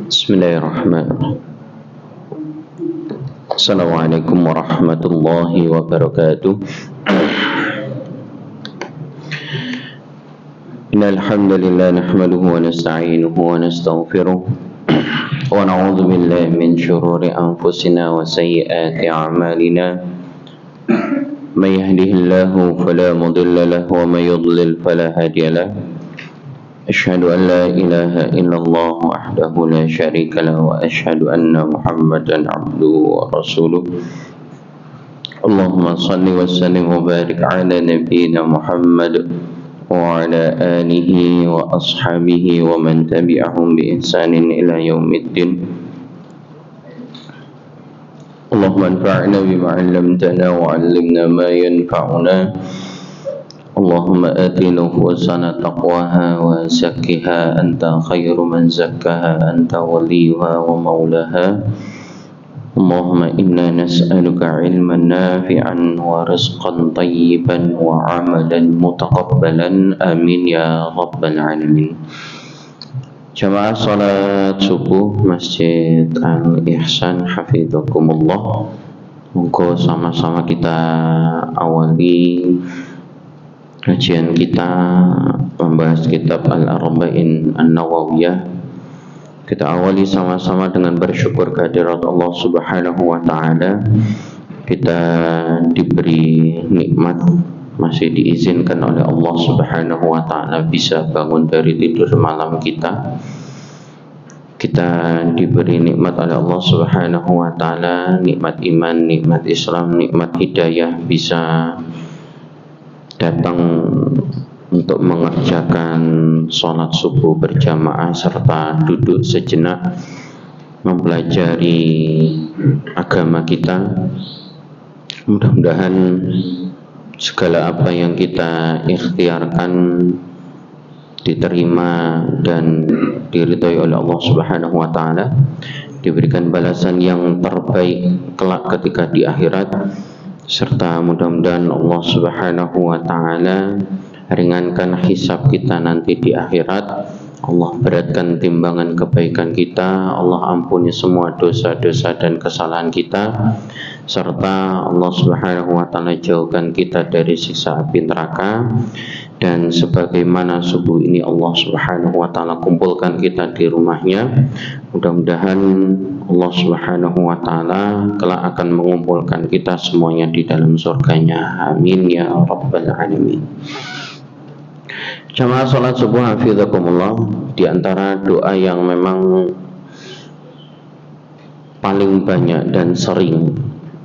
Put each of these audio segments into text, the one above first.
Bismillahirrahmanirrahim. Assalamualaikum warahmatullahi wabarakatuh. Innal hamdalillah nahmaduhu wa nasta'inuhu wa nastaghfiruh wa na'udzu billahi min shururi anfusina wa sayyiati a'malina. May yahdihillahu fala mudilla lahu wa may yudlil fala hadiya lahu. Asyhadu an la ilaha illallah wahdahu la syarika lahu wa asyhadu anna Muhammadan abduhu wa rasuluh. Allahumma shalli wa sallim wa barik ala nabiyyina Muhammad wa ala alihi wa ashabihi wa man tabi'ahum bi ihsanin ila yaumiddin. Allahumma anfa'na bima 'allamtana wa 'allimna ma yanfa'una. Allahumma ati nufusana taqwaha wa zakkiha anta khairu man zakkaha anta waliyuha wa maulaha. Allahumma inna nas'aluka ilman nafi'an wa rizqan tayyiban wa amalan mutaqabbalan amin ya rabbal alamin. Jamaah salat subuh Masjid Al-Ihsan hafidhakumullah. Monggo sama-sama kita awali kajian kita membahas kitab Al-Arba'in An-Nawawiyah. Kita awali sama-sama dengan bersyukur kehadirat Allah Subhanahu wa taala. Kita diberi nikmat, masih diizinkan oleh Allah Subhanahu wa taala bisa bangun dari tidur malam kita. Kita diberi nikmat oleh Allah Subhanahu wa taala, nikmat iman, nikmat Islam, nikmat hidayah, bisa datang untuk mengerjakan sholat subuh berjamaah serta duduk sejenak mempelajari agama kita. Mudah-mudahan segala apa yang kita ikhtiarkan diterima dan diridhai oleh Allah Subhanahu wa taala, diberikan balasan yang terbaik kelak ketika di akhirat, serta mudah-mudahan Allah Subhanahu wa taala ringankan hisab kita nanti di akhirat. Allah beratkan timbangan kebaikan kita, Allah ampuni semua dosa-dosa dan kesalahan kita, serta Allah Subhanahu wa taala jauhkan kita dari siksa api neraka. Dan sebagaimana subuh ini Allah Subhanahu wa taala kumpulkan kita di rumahnya, mudah-mudahan Allah Subhanahu wa taala kelak akan mengumpulkan kita semuanya di dalam surganya. Amin ya rabbal alamin. Jamaah salat subuh hafizakumullah, di antara doa yang memang paling banyak dan sering,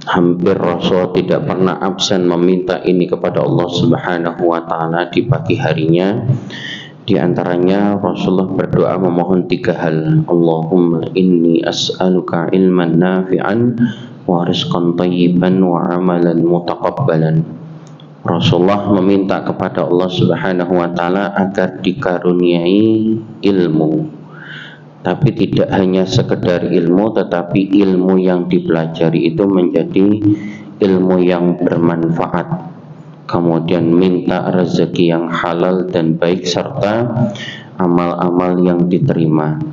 hampir Rasul tidak pernah absen meminta ini kepada Allah Subhanahu wa taala di pagi harinya. Di antaranya Rasulullah berdoa memohon 3 hal. Allahumma inni as'aluka ilman nafi'an wa rizqan tayyiban wa amalan mutaqabbalan. Rasulullah meminta kepada Allah Subhanahu wa taala agar dikaruniai ilmu. Tapi tidak hanya sekedar ilmu, tetapi ilmu yang dipelajari itu menjadi ilmu yang bermanfaat. Kemudian minta rezeki yang halal dan baik serta amal-amal yang diterima.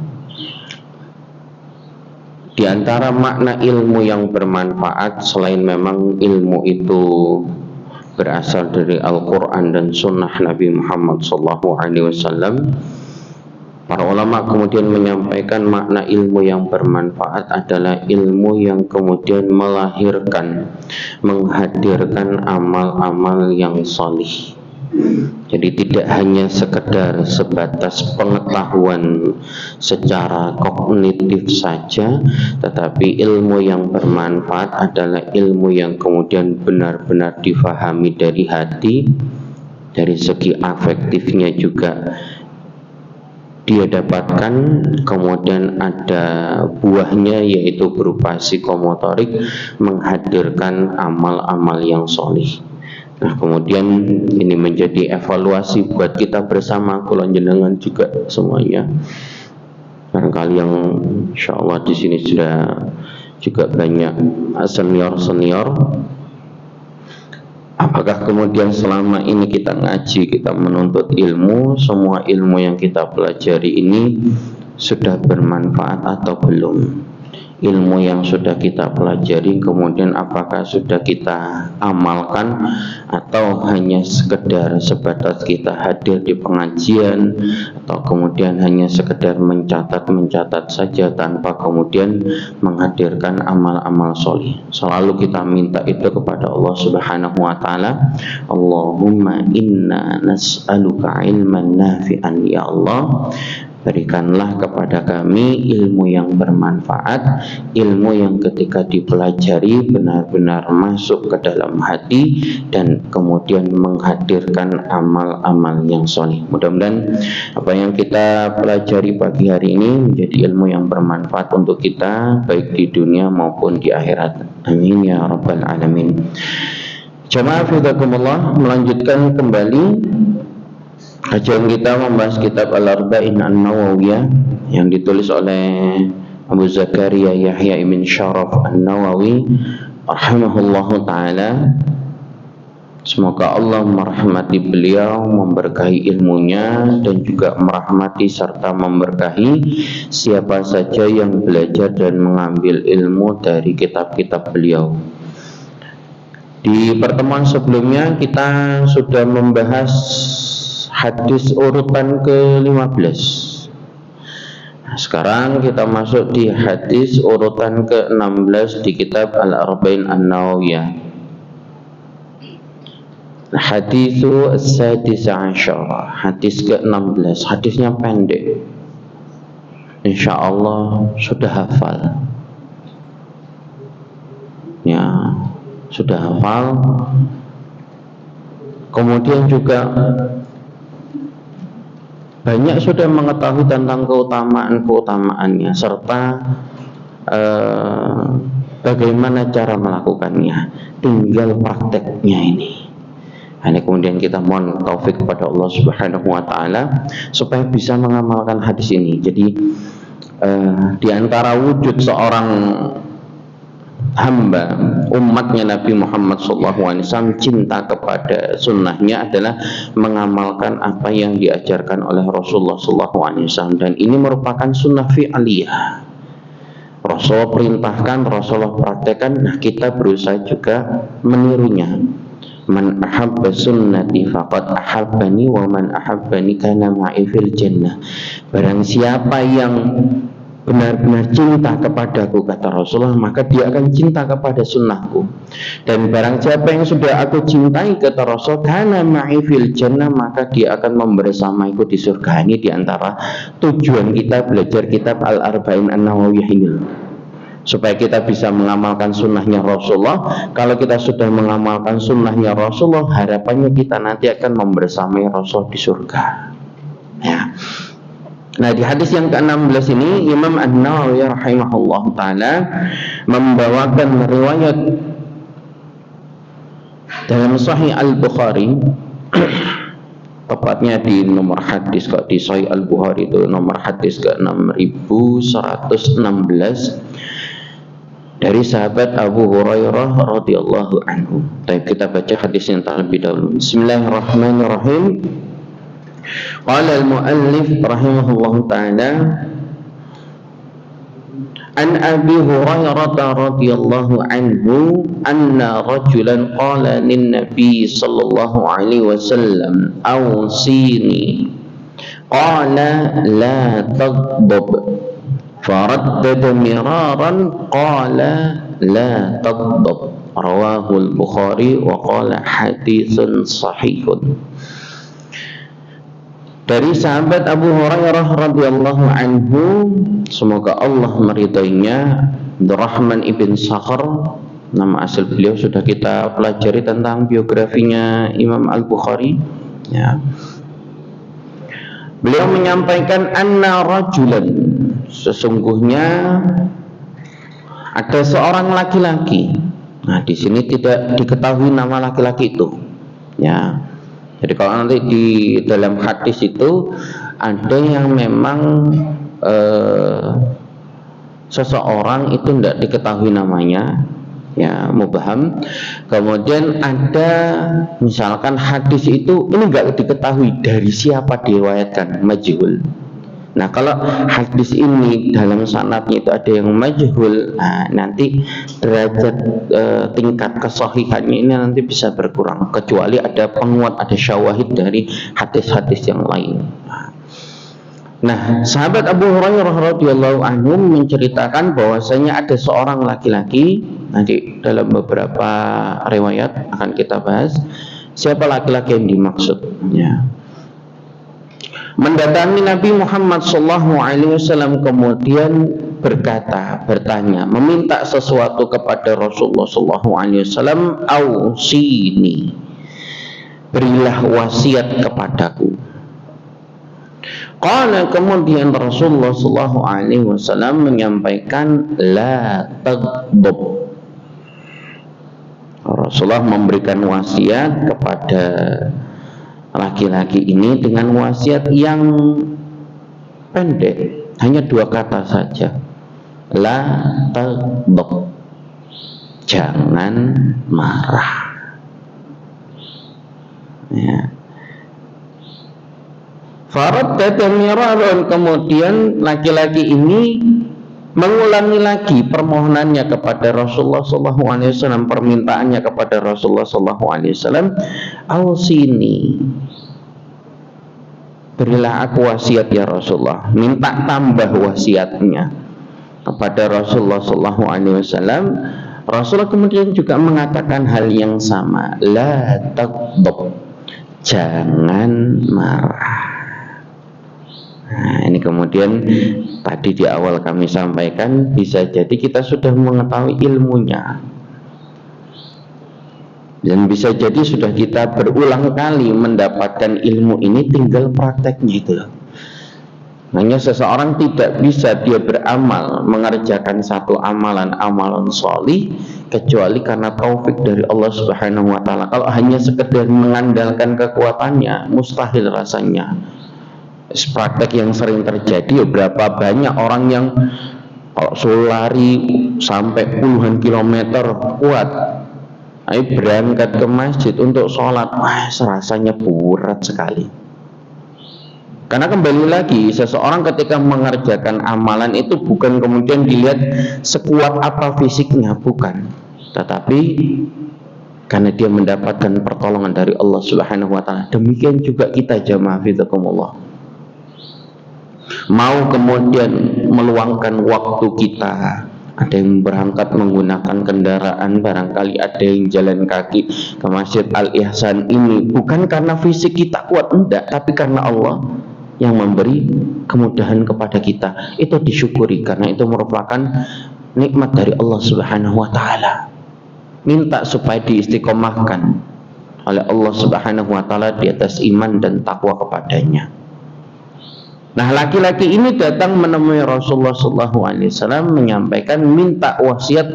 Di antara makna ilmu yang bermanfaat, selain memang ilmu itu berasal dari Al-Quran dan Sunnah Nabi Muhammad SAW, para ulama kemudian menyampaikan makna ilmu yang bermanfaat adalah ilmu yang kemudian melahirkan, menghadirkan amal-amal yang salih. Jadi tidak hanya sekedar sebatas pengetahuan secara kognitif saja, tetapi ilmu yang bermanfaat adalah ilmu yang kemudian benar-benar difahami dari hati, dari segi afektifnya juga dia dapatkan, kemudian ada buahnya yaitu berupa psikomotorik, menghadirkan amal-amal yang solih. Nah, kemudian ini menjadi evaluasi buat kita bersama, kula jenengan juga semuanya. Barangkali yang insya Allah di sini sudah juga banyak senior-senior. Apakah kemudian selama ini kita ngaji, kita menuntut ilmu, semua ilmu yang kita pelajari ini sudah bermanfaat atau belum. Ilmu yang sudah kita pelajari kemudian apakah sudah kita amalkan atau hanya sekedar sebatas kita hadir di pengajian atau kemudian hanya sekedar mencatat saja tanpa kemudian menghadirkan amal-amal soleh. Selalu kita minta itu kepada Allah Subhanahu wa taala. Allahumma inna nas'aluka ilman nafi'an, ya Allah, berikanlah kepada kami ilmu yang bermanfaat, ilmu yang ketika dipelajari benar-benar masuk ke dalam hati dan kemudian menghadirkan amal-amal yang soleh. Mudah-mudahan apa yang kita pelajari pagi hari ini menjadi ilmu yang bermanfaat untuk kita baik di dunia maupun di akhirat. Amin ya rabbal alamin. Jamaah fidakumullah, melanjutkan kembali kajian kita membahas kitab Al-Arba'in An-Nawawiyah yang ditulis oleh Abu Zakaria Yahya ibn Sharaf An-Nawawi rahimahullahu ta'ala. Semoga Allah merahmati beliau, memberkahi ilmunya dan juga merahmati serta memberkahi siapa saja yang belajar dan mengambil ilmu dari kitab-kitab beliau. Di pertemuan sebelumnya kita sudah membahas hadis urutan ke-15. Nah, sekarang kita masuk di hadis urutan ke-16 di kitab Al-Arba'in An-Nawawiyah. Hadisu as-sadis asyara, hadis ke-16. Hadisnya pendek, insyaallah sudah hafal. Ya, sudah hafal. Kemudian juga banyak sudah mengetahui tentang keutamaan-keutamaannya serta bagaimana cara melakukannya, tinggal prakteknya ini. Ini kemudian kita mohon taufik kepada Allah Subhanahu wa taala supaya bisa mengamalkan hadis ini. Jadi di antara wujud seorang hamba umatnya Nabi Muhammad SAW cinta kepada sunnahnya adalah mengamalkan apa yang diajarkan oleh Rasulullah SAW, dan ini merupakan sunnah fi'aliyah. Rasulullah perintahkan, Rasulullah praktekkan, nah kita berusaha juga menirunya. Man ahabba sunnati faqad ahabbani wa man ahabbani kana ma'i fil jannah. Barang siapa yang benar-benar cinta kepadaku, kata Rasulullah, maka dia akan cinta kepada sunnahku. Dan barang siapa yang sudah aku cintai, kata Rasul, kana ma'i fil jannah, maka dia akan membersamaiku di surga. Ini diantara tujuan kita belajar kitab Al-Arba'in An-Nawawiyah ini, supaya kita bisa mengamalkan sunnahnya Rasulullah. Kalau kita sudah mengamalkan sunnahnya Rasulullah, harapannya kita nanti akan membersamai Rasul di surga. Ya. Nah, di hadis yang ke-16 ini Imam An-Nawawi rahimahullah ta'ala membawakan riwayat dalam Sahih Al-Bukhari tepatnya di nomor hadis, kalau di Sahih Al-Bukhari itu nomor hadis ke-6116 dari sahabat Abu Hurairah radhiyallahu anhu. Baik, kita baca hadisnya terlebih dahulu. Bismillahirrahmanirrahim. Qala al-muallif rahimahullahu ta'ala an Abi Hurairah radhiyallahu anhu anna rajulan qala lin nabi sallallahu alaihi wasallam awsini qala la taghdab faraddada miraran qala la taghdab. Rawahu al-Bukhari wa qala haditsun sahihun. Dari sahabat Abu Hurairah radhiyallahu anhu, semoga Allah meridainya, Abdurrahman ibn Sakhr, nama asal beliau sudah kita pelajari tentang biografinya Imam Al-Bukhari. Ya. Beliau menyampaikan anna rajulan, sesungguhnya ada seorang laki-laki. Nah, di sini tidak diketahui nama laki-laki itu. Ya. Jadi kalau nanti di dalam hadis itu ada yang memang seseorang itu tidak diketahui namanya, ya mubham. Kemudian ada misalkan hadis itu ini nggak diketahui dari siapa diriwayatkan, majhul. Nah, kalau hadis ini dalam sanadnya itu ada yang majhul, nah, nanti derajat tingkat kesahihannya ini nanti bisa berkurang, kecuali ada penguat, ada syawahid dari hadis-hadis yang lain. Nah, sahabat Abu Hurairah radhiyallahu anhu menceritakan bahwasanya ada seorang laki-laki, nanti dalam beberapa riwayat akan kita bahas siapa laki-laki yang dimaksud, ya. Mendatangi Nabi Muhammad SAW, kemudian bertanya, meminta sesuatu kepada Rasulullah SAW, ausini, berilah wasiat kepadaku. Qala, kemudian Rasulullah SAW menyampaikan, la taghdab. Rasulullah memberikan wasiat kepada laki-laki ini dengan wasiat yang pendek, hanya 2 kata saja, la taghdab, jangan marah, ya. Faraddat miraran, kemudian laki-laki ini mengulangi lagi permohonannya kepada Rasulullah SAW, permintaannya kepada Rasulullah SAW, ausini, berilah aku wasiat ya Rasulullah, minta tambah wasiatnya kepada Rasulullah SAW. Rasulullah kemudian juga mengatakan hal yang sama, la taghdab, jangan marah. Nah, ini kemudian tadi di awal kami sampaikan, bisa jadi kita sudah mengetahui ilmunya, dan bisa jadi sudah kita berulang kali mendapatkan ilmu ini, tinggal prakteknya itu. Hanya seseorang tidak bisa dia beramal, mengerjakan satu amalan sholih kecuali karena taufik dari Allah Subhanahu wa Ta'ala. Kalau hanya sekedar mengandalkan kekuatannya, mustahil rasanya. Praktek yang sering terjadi, berapa banyak orang yang kalau suruh lari sampai puluhan kilometer kuat, ayo berangkat ke masjid untuk sholat, wah rasanya berat sekali. Karena kembali lagi, seseorang ketika mengerjakan amalan itu bukan kemudian dilihat sekuat apa fisiknya, bukan, tetapi karena dia mendapatkan pertolongan dari Allah Subhanahu wa Ta'ala. Demikian juga kita, jamaah fizakumullah, mau kemudian meluangkan waktu kita, ada yang berangkat menggunakan kendaraan, barangkali ada yang jalan kaki ke Masjid Al-Ihsan ini, bukan karena fisik kita kuat, enggak, tapi karena Allah yang memberi kemudahan kepada kita. Itu disyukuri, karena itu merupakan nikmat dari Allah Subhanahu wa Ta'ala. Minta supaya diistiqomahkan oleh Allah Subhanahu wa Ta'ala di atas iman dan takwa kepadanya. Nah, laki-laki ini datang menemui Rasulullah SAW, menyampaikan minta wasiat.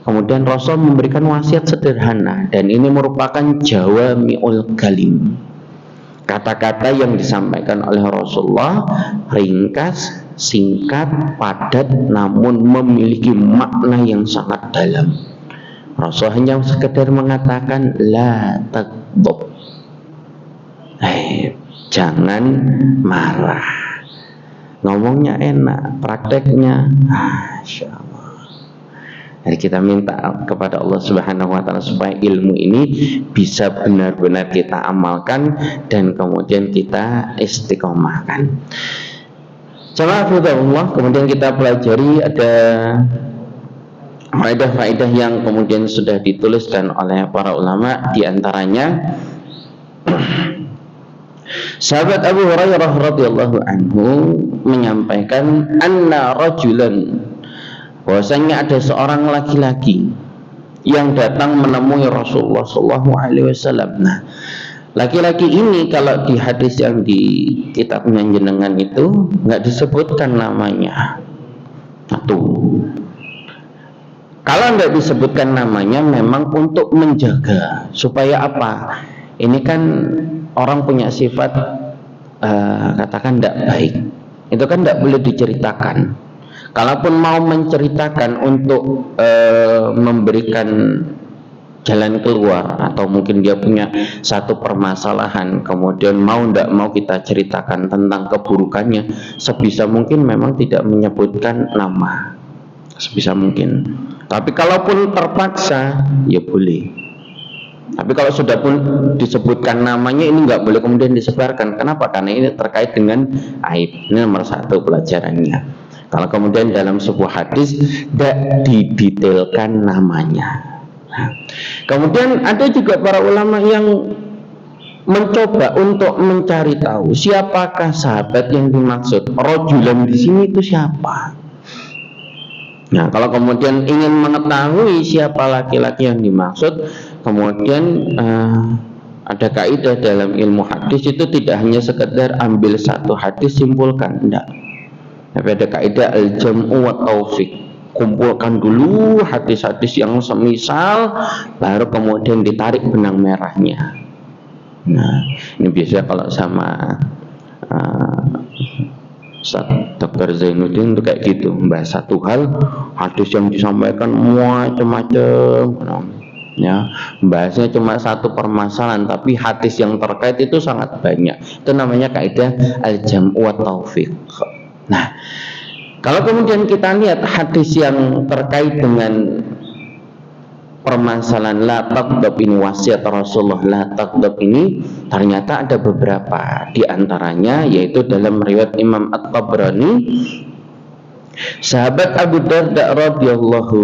Kemudian Rasul memberikan wasiat sederhana, dan ini merupakan jawami'ul kalim. Kata-kata yang disampaikan oleh Rasulullah ringkas, singkat, padat, namun memiliki makna yang sangat dalam. Rasul hanya sekedar mengatakan la taghdab, jangan marah. Ngomongnya enak, prakteknya Masya Allah. Jadi kita minta kepada Allah Subhanahu wa Ta'ala supaya ilmu ini bisa benar-benar kita amalkan dan kemudian kita istiqomahkan. Jamaah fillah, kemudian kita pelajari ada faedah-faedah yang kemudian sudah dituliskan oleh para ulama. Di antaranya sahabat Abu Hurairah radhiyallahu anhu menyampaikan anna rajulan, bahwasanya ada seorang laki-laki yang datang menemui Rasulullah SAW. Nah, laki-laki ini kalau di hadis yang di kitabnya jenengan itu nggak disebutkan namanya. Kalau nggak disebutkan namanya, memang untuk menjaga supaya apa? Ini kan orang punya sifat katakan tidak baik, itu kan tidak boleh diceritakan. Kalaupun mau menceritakan untuk memberikan jalan keluar, atau mungkin dia punya satu permasalahan, kemudian tidak mau kita ceritakan tentang keburukannya, sebisa mungkin memang tidak menyebutkan nama, sebisa mungkin. Tapi kalaupun terpaksa ya boleh. Tapi kalau sudah pun disebutkan namanya, ini nggak boleh kemudian disebarkan. Kenapa? Karena ini terkait dengan aib. Ini nomor satu pelajarannya. Kalau kemudian dalam sebuah hadis tidak didetailkan namanya. Nah, kemudian ada juga para ulama yang mencoba untuk mencari tahu siapakah sahabat yang dimaksud. Rajulan di sini itu siapa? Nah, kalau kemudian ingin mengetahui siapa laki-laki yang dimaksud, kemudian ada kaidah dalam ilmu hadis, itu tidak hanya sekedar ambil satu hadis simpulkan, enggak. Tapi ada kaidah al-jam'u wa taufiq. Kumpulkan dulu hadis-hadis yang semisal, baru kemudian ditarik benang merahnya. Nah, ini biasanya kalau sama Ustaz Dr. Zainuddin itu kayak gitu, membahas satu hal, hadis yang disampaikan macam-macam, ya, bahasnya cuma satu permasalahan, tapi hadis yang terkait itu sangat banyak. Itu namanya kaidah al-jam'u wa taufiq. Nah, kalau kemudian kita lihat hadis yang terkait dengan permasalahan la taghdab ini, wasiat Rasulullah la taghdab ini, ternyata ada beberapa di antaranya, yaitu dalam riwayat Imam At-Tabrani, sahabat Abu Darda radhiyallahu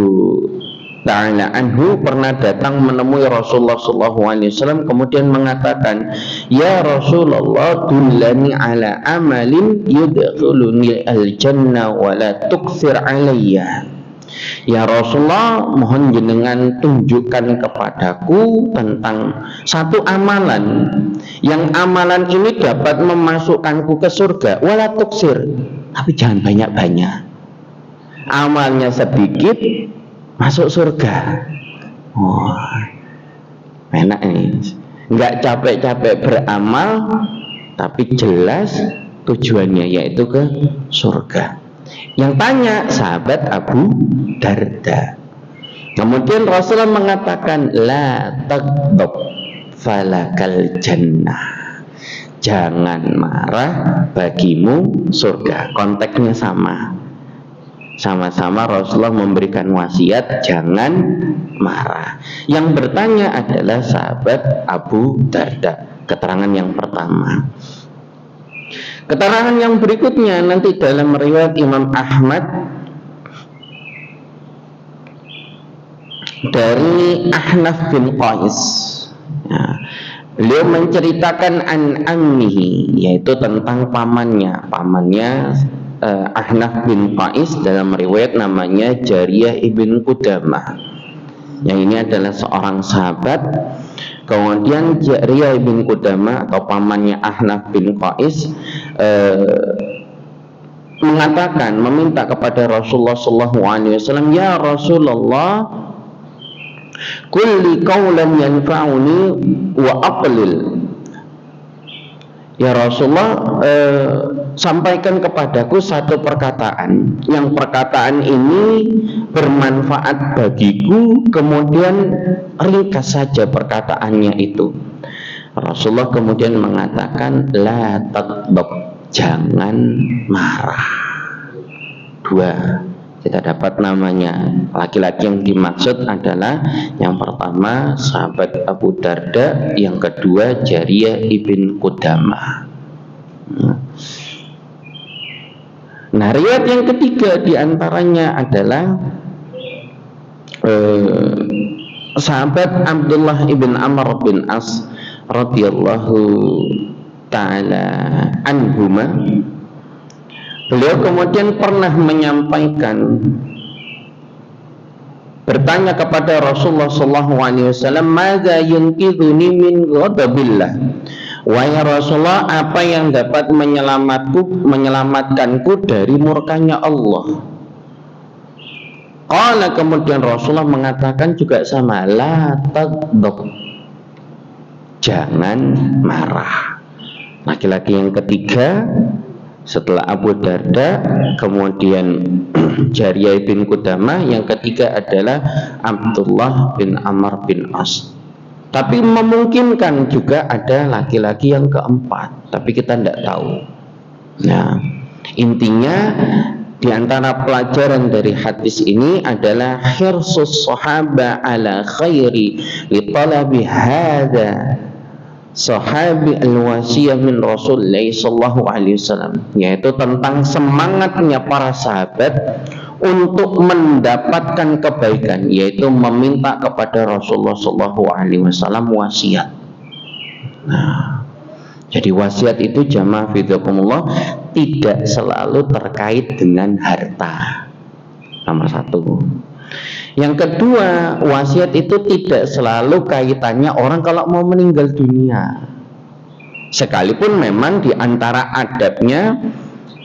ta'ala anhu pernah datang menemui Rasulullah SAW, kemudian mengatakan, ya Rasulullah, dullani ala amalin yudkhuluni al-jannah wa la tukthir alayya. Ya Rasulullah, mohon jenengan tunjukkan kepadaku tentang satu amalan, yang amalan ini dapat memasukkanku ke surga, wala tuksir, tapi jangan banyak-banyak. Amalnya sedikit, masuk surga. Wah, enak nih. Nggak capek-capek beramal, tapi jelas tujuannya, yaitu ke surga. Yang tanya sahabat Abu Darda. Kemudian Rasulullah mengatakan, la taghdab falakal jannah. Jangan marah, bagimu surga. Konteksnya sama. Sama-sama Rasulullah memberikan wasiat jangan marah. Yang bertanya adalah sahabat Abu Darda. Keterangan yang pertama. Keterangan yang berikutnya nanti dalam riwayat Imam Ahmad dari Ahnaf bin Qais. Ya, beliau menceritakan an ammihi, yaitu tentang pamannya Ahnaf bin Qais, dalam riwayat namanya Jariyah ibn Qudamah. Yang ini adalah seorang sahabat. Kemudian Jariyah bin Qudamah atau pamannya Ahnaf bin Qais mengatakan, meminta kepada Rasulullah SAW, ya Rasulullah, kulli qawlan yanfa'uni wa aqlil. Ya Rasulullah, sampaikan kepadaku satu perkataan, yang perkataan ini bermanfaat bagiku, kemudian ringkas saja perkataannya itu. Rasulullah kemudian mengatakan, la taghdab, jangan marah. Dua, kita dapat namanya laki-laki yang dimaksud adalah yang pertama sahabat Abu Darda, yang kedua Jariyah ibn Qudamah. Nah, riwayat yang ketiga diantaranya adalah sahabat Abdullah ibn Amr bin As radhiyallahu ta'ala anhuma. Beliau kemudian pernah menyampaikan, bertanya kepada Rasulullah SAW, "Madza yunqidhuni min ghadabillah?" Wahai Rasulullah, apa yang dapat menyelamatkanku dari murkanya Allah? Qala, kemudian Rasulullah mengatakan juga sama, la taghdab, jangan marah. Laki-laki yang ketiga setelah Abu Darda, kemudian Jariyah bin Qudamah, yang ketiga adalah Abdullah bin Amr bin As. Tapi memungkinkan juga ada laki-laki yang keempat, tapi kita tidak tahu. Nah, intinya di antara pelajaran dari hadis ini adalah hirsus sahaba ala khairi li talabi hadza sahabi al-wasiyah min Rasulullah sallallahu alaihi wasallam, yaitu tentang semangatnya para sahabat untuk mendapatkan kebaikan, yaitu meminta kepada Rasulullah sallallahu alaihi wasallam wasiat. Nah, jadi wasiat itu jamaah fidakumullah tidak selalu terkait dengan harta. Nomor satu. Yang kedua, wasiat itu tidak selalu kaitannya orang kalau mau meninggal dunia. Sekalipun memang di antara adabnya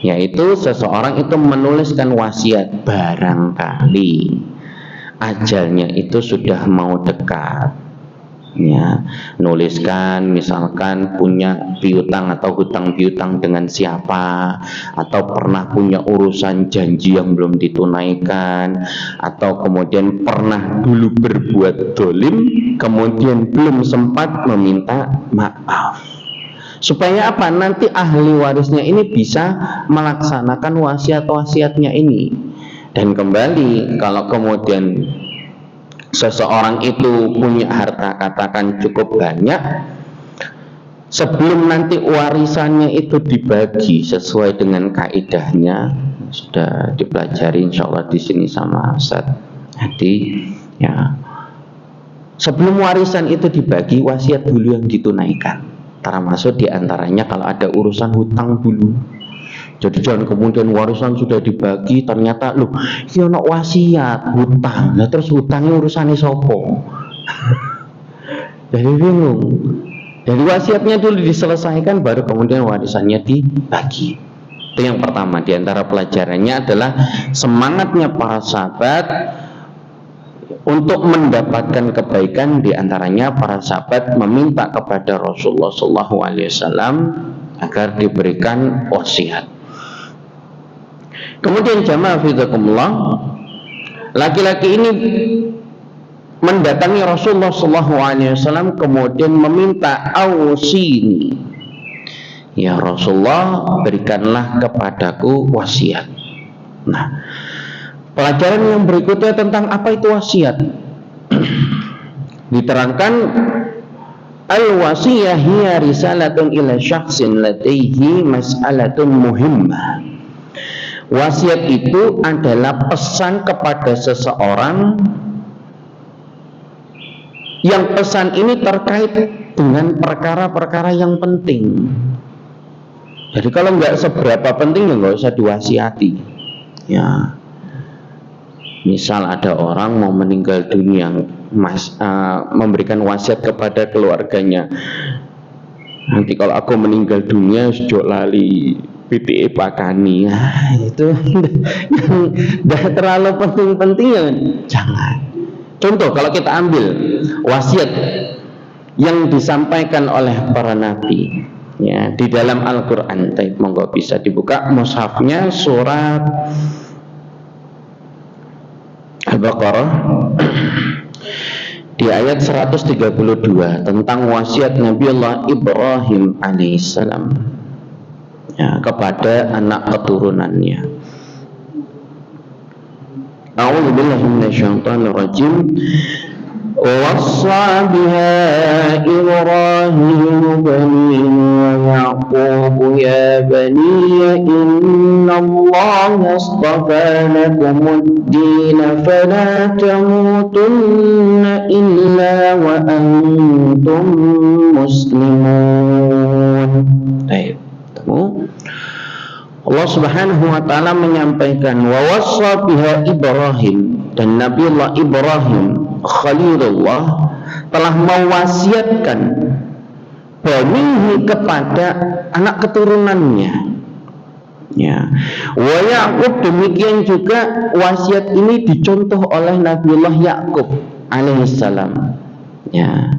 yaitu seseorang itu menuliskan wasiat barangkali ajalnya itu sudah mau dekat. Ya, nuliskan misalkan punya piutang atau hutang piutang dengan siapa, atau pernah punya urusan janji yang belum ditunaikan, atau kemudian pernah dulu berbuat dolim kemudian belum sempat meminta maaf, supaya apa? Nanti ahli warisnya ini bisa melaksanakan wasiat-wasiatnya ini. Dan kembali, kalau kemudian seseorang itu punya harta katakan cukup banyak, sebelum nanti warisannya itu dibagi sesuai dengan kaidahnya, sudah dipelajari insyaallah di sini sama Ustaz Hadi, ya, sebelum warisan itu dibagi, wasiat dulu yang ditunaikan, termasuk diantaranya kalau ada urusan hutang dulu. Jadi jangan kemudian warisan sudah dibagi ternyata loh ini ono wasiat hutang, nah terus hutangnya urusannya sopo. Jadi bingung. Jadi wasiatnya dulu diselesaikan baru kemudian warisannya dibagi. Itu yang pertama. Di antara pelajarannya adalah semangatnya para sahabat untuk mendapatkan kebaikan. Di antaranya para sahabat meminta kepada Rasulullah SAW agar diberikan wasiat. Kemudian jamaah fizakumullah, laki-laki ini mendatangi Rasulullah SAW kemudian meminta ausini, ya Rasulullah berikanlah kepadaku wasiat. Nah, pelajaran yang berikutnya tentang apa itu wasiat diterangkan, al-wasiyah hiya risalatun ila syakhsin ladaihi mas'alatun muhimmah. Wasiat itu adalah pesan kepada seseorang yang pesan ini terkait dengan perkara-perkara yang penting. Jadi kalau nggak seberapa penting ya nggak usah diwasiati. Ya, misal ada orang mau meninggal dunia, memberikan wasiat kepada keluarganya. Nanti kalau aku meninggal dunia sejak lali PPE pakani, itu yang dah terlalu penting-penting ya jangan. Contoh kalau kita ambil wasiat yang disampaikan oleh para nabi, ya, di dalam Al-Quran, monggo bisa dibuka mushafnya surat Al-Baqarah di ayat 132 tentang wasiat Nabiullah Ibrahim alaihissalam, ya, kepada anak keturunannya. A'udzubillahi minasyaitonir rajim. وَوَصَّى بِهَا إِبْرَاهِيمُ بَنِيهِ وَيَعْقُوبُ يَا بَنِيَّ إِنَّ اللَّهَ اصْطَفَى لَكُمُ الدِّينَ فَلَا تَمُوتُنَّ إِلَّا وَأَنْتُمْ مُسْلِمُونَ. Allah Subhanahu wa taala menyampaikan wa wassa biha Ibrahim, dan Nabiullah Ibrahim Khalilullah telah mewasiatkan banihi kepada anak keturunannya, ya. Wa Ya'qub, demikian juga wasiat ini dicontoh oleh Nabiullah Ya'qub alaihissalam, ya.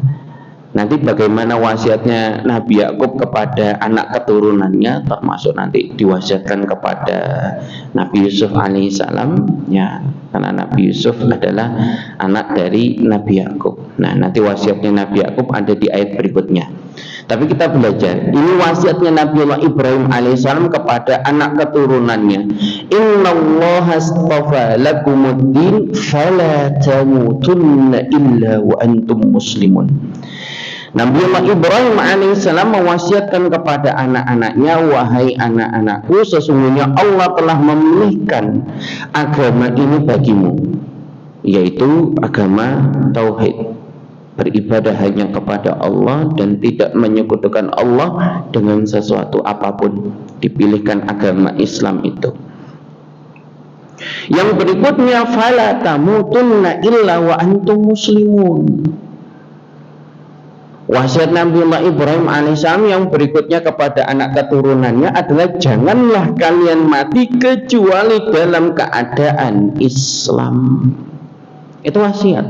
Nanti bagaimana wasiatnya Nabi Yakub kepada anak keturunannya, termasuk nanti diwasiatkan kepada Nabi Yusuf alaihissalam, ya, karena Nabi Yusuf adalah anak dari Nabi Yakub. Nah, nanti wasiatnya Nabi Yakub ada di ayat berikutnya. Tapi kita belajar, ini wasiatnya Nabiullah Ibrahim alaihissalam kepada anak keturunannya. Innallaha astafa lakumuddin fala tamutunna illa wa antum muslimun. Nabiullah Ibrahim alaihissalam mewasiatkan kepada anak-anaknya, wahai anak-anakku, sesungguhnya Allah telah memilihkan agama ini bagimu, yaitu agama tauhid, beribadah hanya kepada Allah dan tidak menyekutukan Allah dengan sesuatu apapun. Dipilihkan agama Islam itu. Yang berikutnya, fala tamutunna illa wa antum muslimun. Wasiat Nabiullah Ibrahim alaihissalam yang berikutnya kepada anak keturunannya adalah janganlah kalian mati kecuali dalam keadaan Islam. Itu wasiat.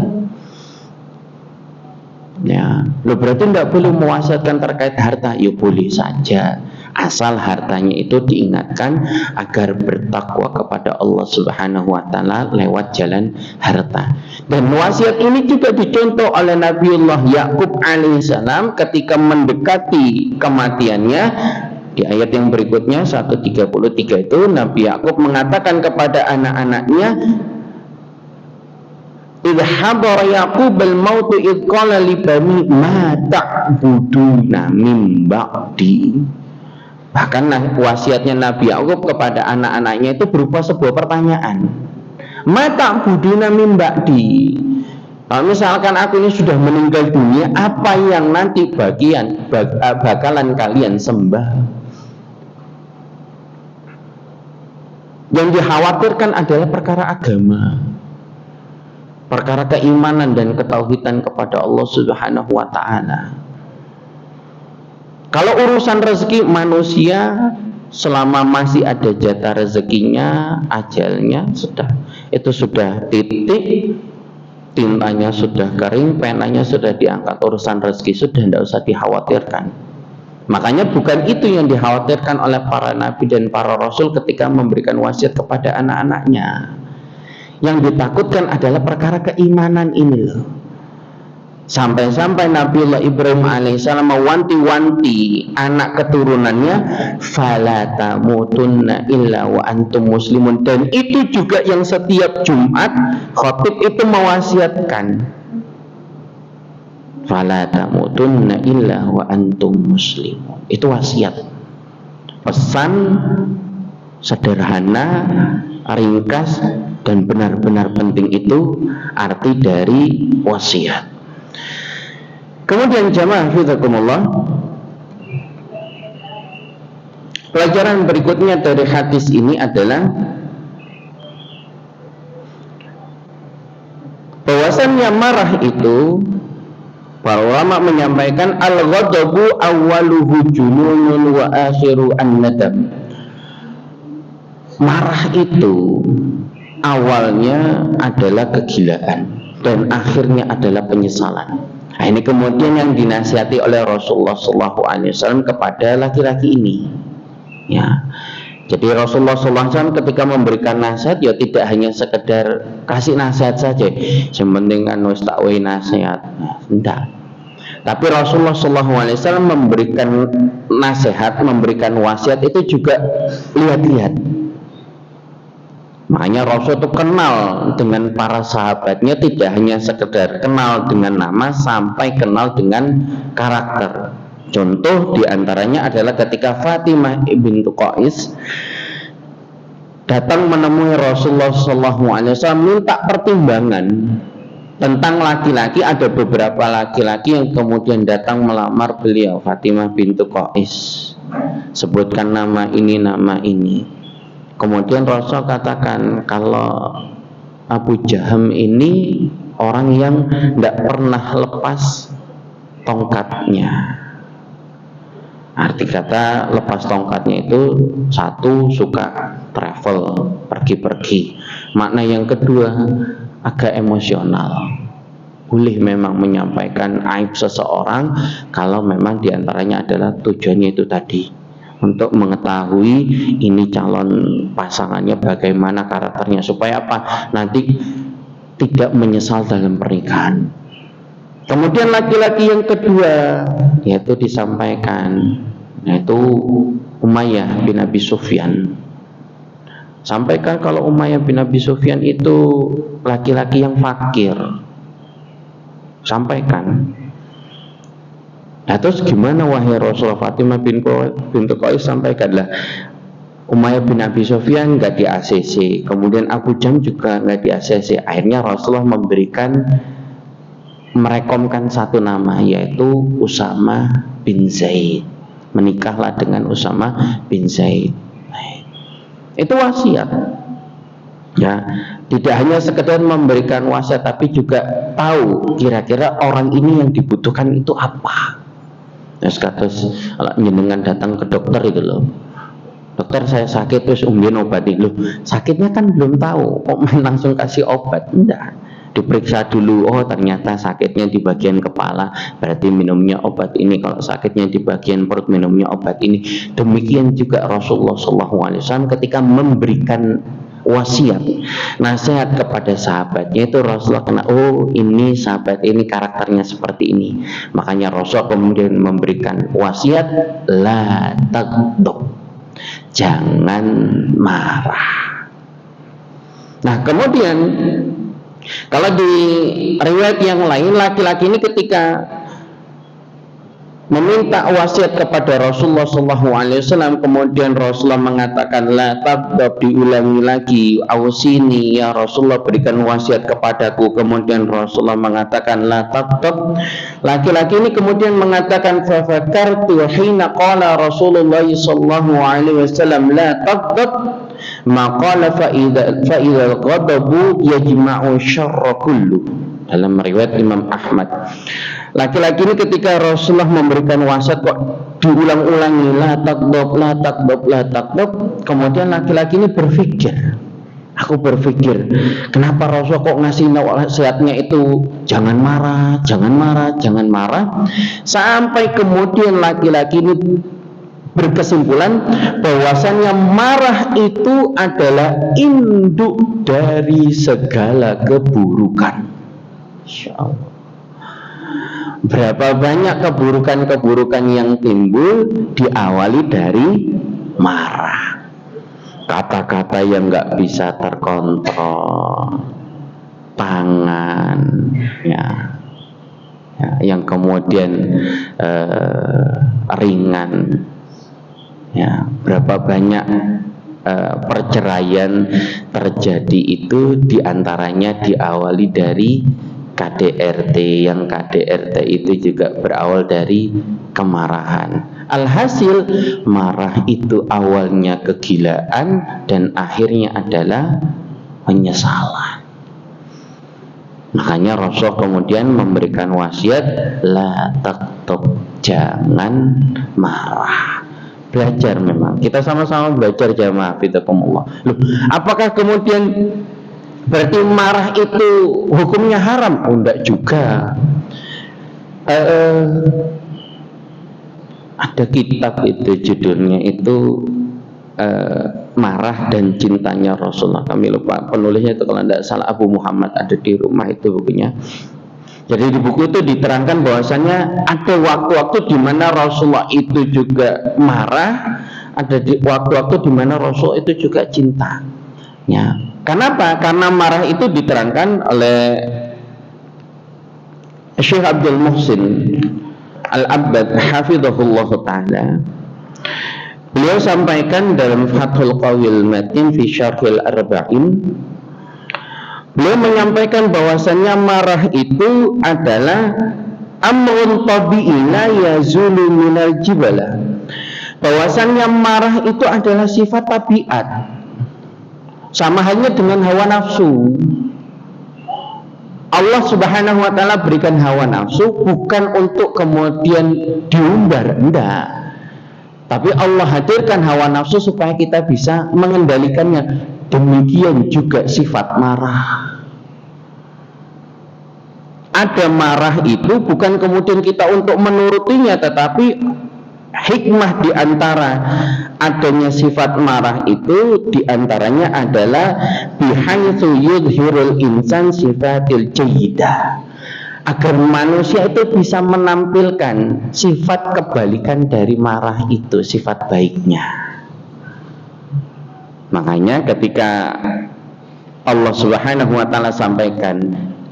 Ya, lo berarti tidak boleh mewasiatkan terkait harta. Ya boleh saja, asal hartanya itu diingatkan agar bertakwa kepada Allah Subhanahu wa taala lewat jalan harta. Dan wasiat ini juga dicontoh oleh Nabiullah Yakub alaihissalam ketika mendekati kematiannya. Di ayat yang berikutnya 133 itu Nabi Yakub mengatakan kepada anak-anaknya, idh hadara Yaqub al-maut idh qala li bani ma ta'buduna min ba'di. Bahkan wasiatnya Nabi Yakub kepada anak-anaknya itu berupa sebuah pertanyaan. Ma ta'buduna min ba'di. Kalau misalkan aku ini sudah meninggal dunia, apa yang nanti bakalan kalian sembah? Yang dikhawatirkan adalah perkara agama, perkara keimanan dan ketauhidan kepada Allah Subhanahu wa taala. Kalau urusan rezeki manusia, selama masih ada jatah rezekinya, ajalnya itu sudah titik, tintanya sudah kering, penanya sudah diangkat, urusan rezeki sudah tidak usah dikhawatirkan. Makanya bukan itu yang dikhawatirkan oleh para nabi dan para rasul ketika memberikan wasiat kepada anak-anaknya. Yang ditakutkan adalah perkara keimanan ini loh. Sampai-sampai Nabiullah Ibrahim alaihissalam mewanti-wanti anak keturunannya, fala tamutunna illa wa antum muslimun. Dan itu juga yang setiap Jumat khatib itu mewasiatkan, fala tamutunna illa wa antum muslimun. Itu wasiat, pesan sederhana, ringkas dan benar-benar penting. Itu arti dari wasiat. Kemudian jamaah fizakumullah, pelajaran berikutnya dari hadis ini adalah bahwasannya marah itu, para ulama menyampaikan al-ghadabu awwaluhu jununun wa akhiru an-nadam. Marah itu awalnya adalah kegilaan dan akhirnya adalah penyesalan. Nah, ini kemudian yang dinasihati oleh Rasulullah SAW kepada laki-laki ini. Ya, jadi Rasulullah SAW ketika memberikan nasihat, ya tidak hanya sekedar kasih nasihat saja, yang penting kan wis tak wae nasihat, tidak. Tapi Rasulullah SAW memberikan nasihat, memberikan wasiat itu juga lihat-lihat. Makanya Rasul itu kenal dengan para sahabatnya, tidak hanya sekedar kenal dengan nama, sampai kenal dengan karakter. Contoh diantaranya adalah ketika Fatimah bintu Qais datang menemui Rasulullah SAW minta pertimbangan tentang laki-laki. Ada beberapa laki-laki yang kemudian datang melamar beliau, Fatimah bintu Qais, sebutkan nama ini, nama ini. Kemudian Rasul katakan kalau Abu Jaham ini orang yang tidak pernah lepas tongkatnya. Arti kata lepas tongkatnya itu, satu, suka travel, pergi-pergi. Makna yang kedua, agak emosional. boleh memang menyampaikan aib seseorang kalau memang diantaranya adalah tujuannya itu tadi, untuk mengetahui ini calon pasangannya bagaimana karakternya, supaya apa, nanti tidak menyesal dalam pernikahan. Kemudian laki-laki yang kedua yaitu disampaikan, yaitu Umayyah bin Abi Sufyan. Sampaikan kalau Umayyah bin Abi Sufyan itu laki-laki yang fakir. Sampaikan. Nah terus gimana wahai Rasulullah? Fatimah bintu Qais sampaikanlah, Umayyah bin Abi Sufyan nggak di ACC, kemudian Abu Jam juga nggak di ACC. Akhirnya Rasulullah merekomkan satu nama, yaitu Usama bin Zaid. Menikahlah dengan Usama bin Zaid. Itu wasiat. Ya, tidak hanya sekedar memberikan wasiat, tapi juga tahu kira-kira orang ini yang dibutuhkan itu apa. Ya, kados jenengan datang ke dokter itu loh. Dokter, saya sakit, terus umbien obati. Loh, sakitnya kan belum tahu, kok main langsung kasih obat? Enggak. Diperiksa dulu, oh ternyata sakitnya di bagian kepala, berarti minumnya obat ini. Kalau sakitnya di bagian perut, minumnya obat ini. Demikian juga Rasulullah SAW ketika memberikan wasiat, nasihat kepada sahabatnya, itu Rasulullah kena, oh ini sahabat ini karakternya seperti ini. Makanya Rasul kemudian memberikan wasiat, la taghdab, jangan marah. Nah kemudian kalau di riwayat yang lain, laki-laki ini ketika meminta wasiat kepada Rasulullah SAW, kemudian Rasulullah mengatakan la taghdab, diulangi lagi, ausini ya Rasulullah, berikan wasiat kepadaku. Kemudian Rasulullah mengatakan la taghdab. Laki-laki ini kemudian mengatakan fa fakartu hina qala Rasulullah SAW la taghdab maqala fa idza ghadabu yajma'u syarra kullu. Dalam riwayat Imam Ahmad, laki-laki ini ketika Rasulullah memberikan wasiat kok diulang-ulangi la taghdab, la taghdab, la taghdab. Kemudian laki-laki ini berpikir, aku berpikir, kenapa Rasulullah kok ngasih nasihatnya itu jangan marah, jangan marah, jangan marah. Sampai kemudian laki-laki ini berkesimpulan bahwasannya marah itu adalah induk dari segala keburukan. Insya Allah. Berapa banyak keburukan-keburukan yang timbul diawali dari marah. Kata-kata yang nggak bisa terkontrol, tangan, ya yang kemudian ringan. Ya, berapa banyak perceraian terjadi itu diantaranya diawali dari KDRT, yang KDRT itu juga berawal dari kemarahan. Alhasil marah itu awalnya kegilaan dan akhirnya adalah penyesalan. Makanya Rasul kemudian memberikan wasiat la taghdab, jangan marah. Belajar, memang kita sama-sama belajar jamaah fidakumullah. Loh, apakah kemudian berarti marah itu hukumnya haram? Oh, enggak juga. Ada kitab itu judulnya itu Marah dan Cintanya Rasulullah. Kami lupa penulisnya itu, kalau tidak salah Abu Muhammad, ada di rumah itu bukunya. Jadi di buku itu diterangkan bahwasannya ada waktu-waktu di mana Rasulullah itu juga marah, ada di waktu-waktu di mana Rasul itu juga cinta. Ya. Kenapa? Karena marah itu diterangkan oleh Syekh Abdul Muhsin Al-Abbad hafizahullah ta'ala. Beliau sampaikan dalam Fathul Qawil Matin fi Syarhil Arba'in, beliau menyampaikan bahwasannya marah itu adalah amrun tabi'i la yazulu minal jibala. Bahwasannya marah itu adalah sifat tabiat, sama halnya dengan hawa nafsu. Allah Subhanahu wa ta'ala berikan hawa nafsu bukan untuk kemudian diumbar, enggak. Tapi Allah hadirkan hawa nafsu supaya kita bisa mengendalikannya. Demikian juga sifat marah. ada marah itu bukan kemudian kita untuk menurutinya, tetapi hikmah di antara adanya sifat marah itu diantaranya adalah bihaitsu yudhirul insan sifatil jayyidah, agar manusia itu bisa menampilkan sifat kebalikan dari marah itu, sifat baiknya. Makanya ketika Allah Subhanahu wa taala sampaikan,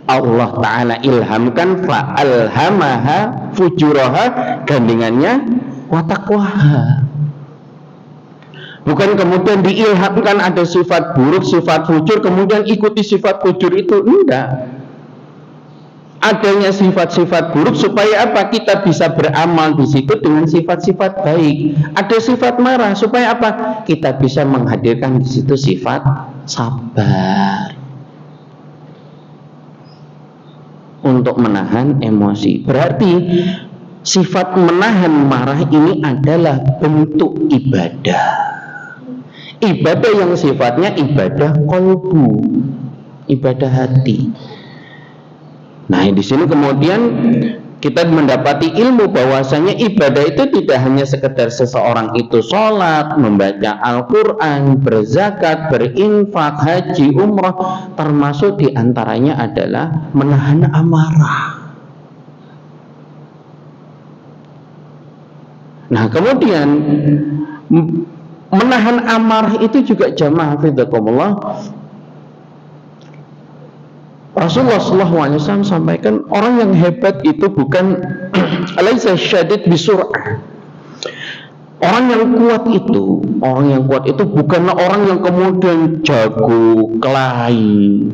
Allah taala ilhamkan fa alhamaha fujuraha, gandingannya wa taqwaha. Bukan kemudian diilhamkan ada sifat buruk, sifat fujur, kemudian ikuti sifat fujur itu, enggak. Adanya sifat-sifat buruk supaya apa? Kita bisa beramal di situ dengan sifat-sifat baik. Ada sifat marah supaya apa? Kita bisa menghadirkan di situ sifat sabar untuk menahan emosi. Berarti sifat menahan marah ini adalah bentuk ibadah. Ibadah yang sifatnya ibadah qalbu, ibadah hati. Nah, di sini kemudian kita mendapati ilmu bahwasanya ibadah itu tidak hanya sekedar seseorang itu sholat, membaca Al-Quran, berzakat, berinfak, haji, umrah, termasuk diantaranya adalah menahan amarah. Nah, kemudian menahan amarah itu juga jamaah fidakumullah, Rasulullah SAW sampaikan orang yang hebat itu bukan alaisa syadid bisur'ah. Orang yang kuat itu bukanlah orang yang kemudian jago kelahi.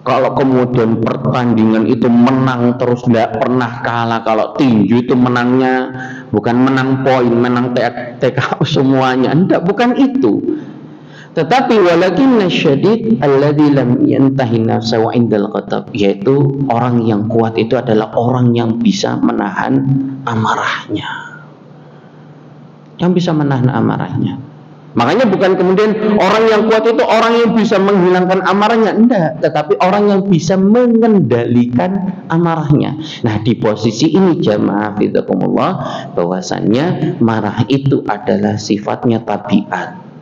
Kalau kemudian pertandingan itu menang terus, tidak pernah kalah. Kalau tinju itu menangnya bukan menang poin, menang TKO semuanya. Tidak, bukan itu. Tetapi walakinna syadid alladzi lam yantahi nafsahu indal ghadab, yaitu orang yang kuat itu adalah orang yang bisa menahan amarahnya. Yang bisa menahan amarahnya. Makanya bukan kemudian orang yang kuat itu orang yang bisa menghilangkan amarahnya, enggak, tetapi orang yang bisa mengendalikan amarahnya. Nah, di posisi ini jamaah fidakumullah, bahwasannya marah itu adalah sifatnya tabiat.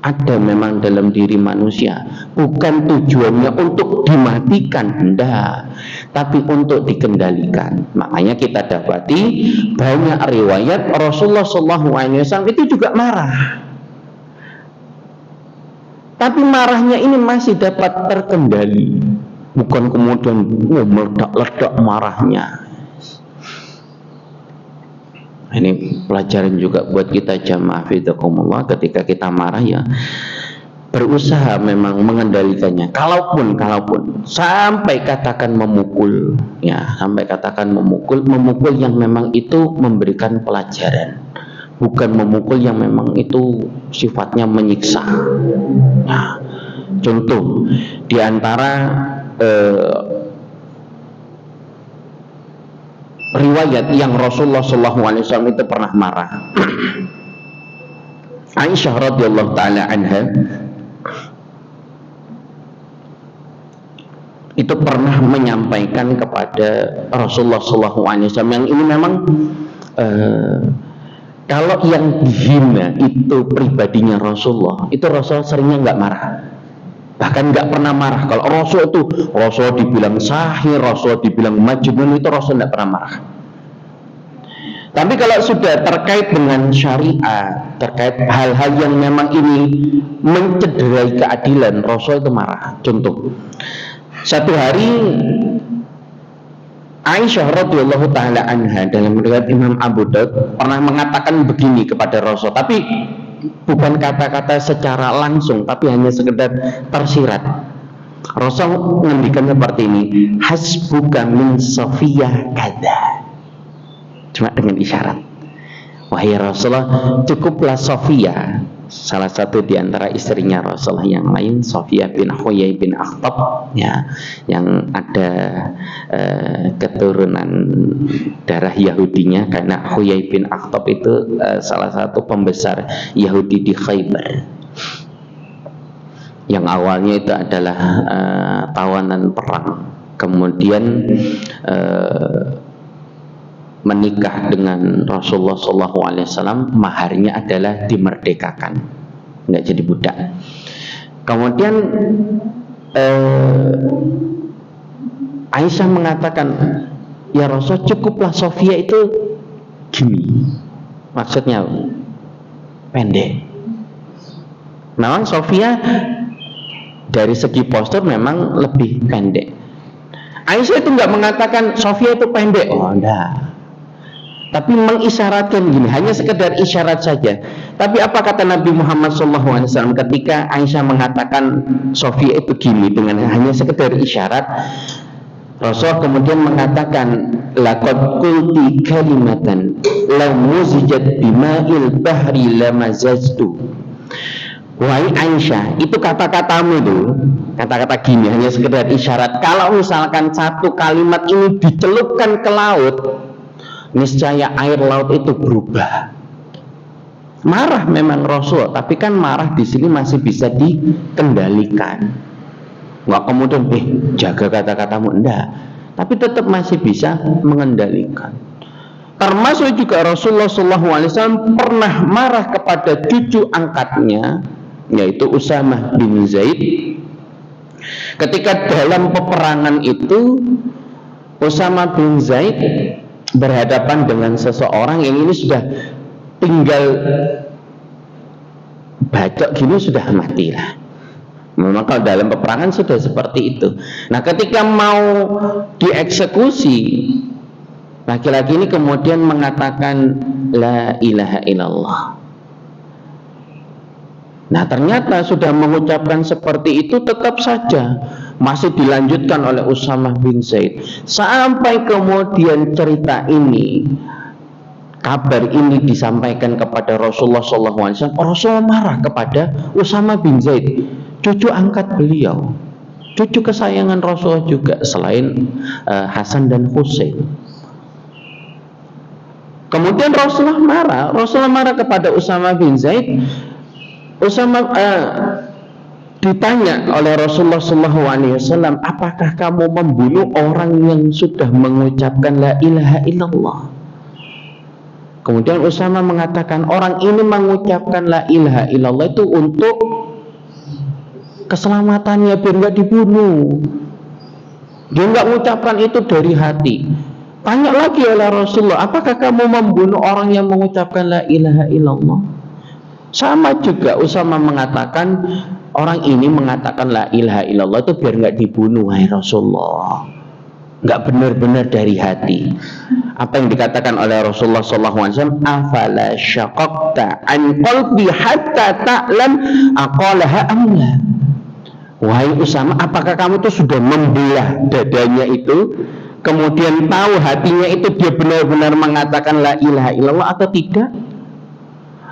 Ada memang dalam diri manusia, bukan tujuannya untuk dimatikan, enggak, tapi untuk dikendalikan. Makanya kita dapati banyak riwayat Rasulullah SAW itu juga marah, tapi marahnya ini masih dapat terkendali, bukan kemudian meledak-ledak marahnya. Ini pelajaran juga buat kita jamaah fidakumullah, ketika kita marah ya berusaha memang mengendalikannya. Kalaupun sampai katakan memukul, ya sampai katakan memukul yang memang itu memberikan pelajaran, bukan memukul yang memang itu sifatnya menyiksa. Nah, contoh di antara riwayat yang Rasulullah SAW itu pernah marah. Aisyah radhiyallahu taala anha itu pernah menyampaikan kepada Rasulullah SAW yang ini memang kalau yang dihina itu pribadinya Rasulullah, itu Rasul seringnya nggak marah. Bahkan nggak pernah marah. Kalau Rasul dibilang sahir, Rasul dibilang majnun, itu Rasul nggak pernah marah. Tapi kalau sudah terkait dengan syariat, terkait hal-hal yang memang ini mencederai keadilan, Rasul itu marah. Contoh, satu hari Aisyah radhiyallahu taala anha dalam riwayat Imam Abu Daud pernah mengatakan begini kepada Rasul, tapi bukan kata-kata secara langsung, tapi hanya sekedar tersirat. Rasul mengendikan seperti ini, hasbuka min Safiyah kada, cuma dengan isyarat. Wahai Rasulullah, cukuplah Safiyah, salah satu di antara istrinya Rasulullah yang lain, Safiyah bin Huyai bin Akhtab, ya, yang ada keturunan darah Yahudinya, karena Huyai bin Akhtab itu salah satu pembesar Yahudi di Khaybar, yang awalnya itu adalah tawanan perang kemudian menikah dengan Rasulullah SAW, maharnya adalah dimerdekakan, nggak jadi budak. Kemudian Aisyah mengatakan, ya Rasul, cukuplah Sofia itu gini. Maksudnya pendek. Memang Sofia dari segi postur memang lebih pendek. Aisyah itu nggak mengatakan Sofia itu pendek, oh enggak. Tapi mengisyaratkan gini, hanya sekedar isyarat saja. Tapi apa kata Nabi Muhammad SAW ketika Aisyah mengatakan Sofia itu gini dengan hanya sekedar isyarat? Rasul kemudian mengatakan, laqad qulti kalimatan law muzijat bima'il bahri lamazajtu. Wahai Aisyah, itu kata-katamu itu, kata-kata gini hanya sekedar isyarat. Kalau misalkan satu kalimat ini dicelupkan ke laut, niscaya air laut itu berubah. Marah memang Rasul, tapi kan marah di sini masih bisa dikendalikan. Nggak kemudian jaga kata-katamu, enggak, tapi tetap masih bisa mengendalikan. Termasuk juga Rasulullah SAW pernah marah kepada cucu angkatnya, yaitu Usamah bin Zaid. Ketika dalam peperangan itu Usamah bin Zaid berhadapan dengan seseorang yang ini sudah tinggal bacok gini sudah mati lah. Memang kalau dalam peperangan sudah seperti itu. Nah, ketika mau dieksekusi, laki-laki ini kemudian mengatakan la ilaha illallah. Nah, ternyata sudah mengucapkan seperti itu, tetap saja masih dilanjutkan oleh Usamah bin Zaid. Sampai kemudian cerita ini, kabar ini disampaikan kepada Rasulullah SAW. Rasulullah marah kepada Usamah bin Zaid, cucu angkat beliau, cucu kesayangan Rasulullah juga selain Hasan dan Husain. Kemudian Rasulullah marah kepada Usamah bin Zaid. Usamah ditanya oleh Rasulullah SAW, apakah kamu membunuh orang yang sudah mengucapkan la ilaha illallah? Kemudian Usamah mengatakan, orang ini mengucapkan la ilaha illallah itu untuk keselamatannya, biar nggak dibunuh. Dia nggak mengucapkan itu dari hati. Tanya lagi oleh Rasulullah, apakah kamu membunuh orang yang mengucapkan la ilaha illallah? Sama juga Usamah mengatakan, orang ini mengatakan la ilaha illallah itu biar nggak dibunuh, hai Rasulullah. Nggak benar-benar dari hati. Apa yang dikatakan oleh Rasulullah SAW, afala syaqaqta an qalbi hatta ta'lam aqalaha amla. Wahai Usamah, apakah kamu tuh sudah membelah dadanya itu, kemudian tahu hatinya itu dia benar-benar mengatakan la ilaha illallah atau tidak?